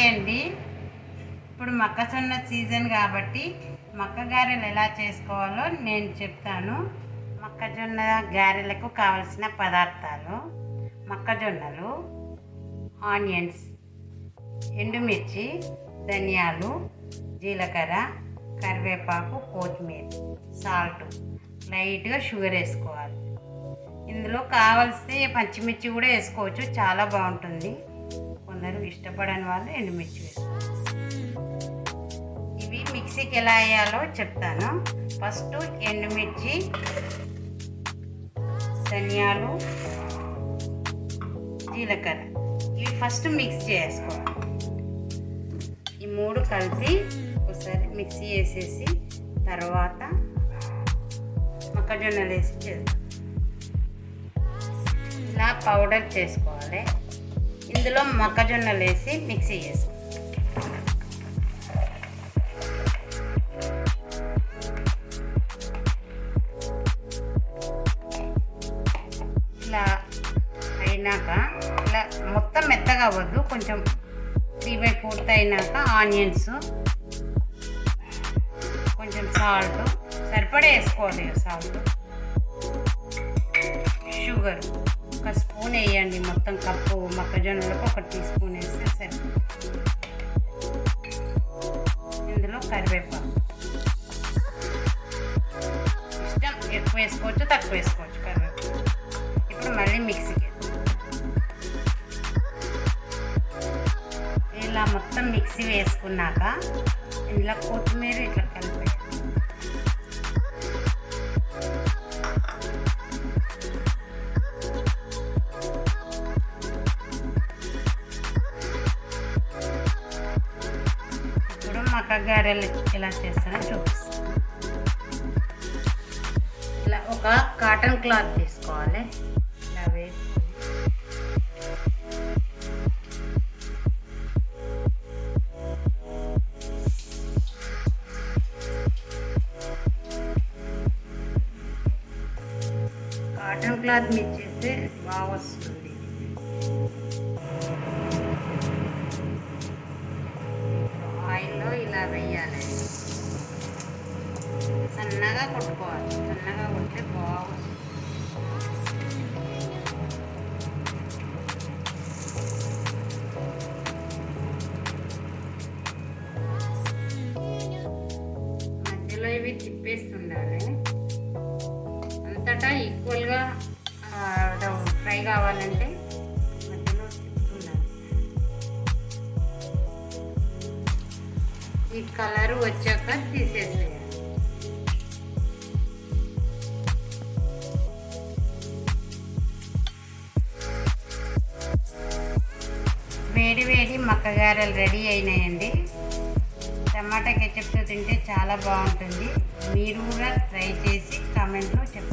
Hi అండి. ఇప్పుడు మొక్కజొన్న సీజన్ కాబట్టి మక్క గారెలు ఎలా చేసుకోవాలో నేను చెప్తాను. మొక్కజొన్న గారెలకు కావలసిన పదార్థాలు: మొక్కజొన్నలు, ఆనియన్స్, ఎండుమిర్చి, ధనియాలు, జీలకర్ర, కరివేపాకు, కొత్తిమీర, సాల్ట్, లైట్గా షుగర్ వేసుకోవాలి. ఇందులో కావాల్సి పచ్చిమిర్చి కూడా వేసుకోవచ్చు, చాలా బాగుంటుంది. కొందరు ఇష్టపడని వాళ్ళు ఎండుమిర్చి వేసుకోవచ్చు. ఇవి మిక్సీకి ఎలా వేయాలో చెప్తాను. ఫస్ట్ ఎండుమిర్చి, ధనియాలు, జీలకర్ర ఇవి ఫస్ట్ మిక్స్ చేసుకోవాలి. ఈ మూడు కలిపి ఒకసారి మిక్సీ వేసేసి తర్వాత మొక్కజొన్నలు వేసి చేస్తాం. ఇలా పౌడర్ చేసుకోవాలి. ఇందులో మొక్కజొన్నలు వేసి మిక్సీ చేసుకోవాలి. ఇలా అయినాక ఇలా మొత్తం మెత్తగా అవ్వద్దు, కొంచెం 3/4 అయినాక ఆనియన్స్, కొంచెం సాల్ట్ సరిపడే వేసుకోవాలి. సాల్ట్, షుగర్ ఒక స్పూన్ వేయండి. మొత్తం కప్పు మొక్కజొన్నలకు 1 టీ స్పూన్ వేస్తే సరే. ఇందులో కరివేపాకు ఇష్టం, ఎక్కువ వేసుకోవచ్చు తక్కువ వేసుకోవచ్చు కరివేపాకు. ఇప్పుడు మళ్ళీ మిక్సీకి ఇలా మొత్తం మిక్సీ వేసుకున్నాక ఇందులో కొత్తిమీర ఇట్లా కలిపి మక్క గారెలు ఎలా చేస్తానో చూపిస్తాను. ఇలా ఒక కాటన్ క్లాత్ తీసుకోవాలి. ఇలా వేసుకొని కాటన్ క్లాత్ మీద చేస్తే బాగా వస్తుంది. ఇలా వేయాలి, సన్నగా కొట్టుకోవాలి. సన్నగా కొట్టే బాగుంది. మధ్యలో ఇవి తిప్పేస్తుండాలి. అంతటా ఈక్వల్గా ఫ్రై కావాలంటే మధ్యలో తిప్పుతుండాలి. ఈ కలర్ వచ్చాక తీసేసేయాలి. వేడి వేడి మక్క గారెలు రెడీ అయినాయండి. టమాటా కెచప్తో తింటే చాలా బాగుంటుంది. మీరు కూడా ట్రై చేసి కామెంట్లో చెప్పండి.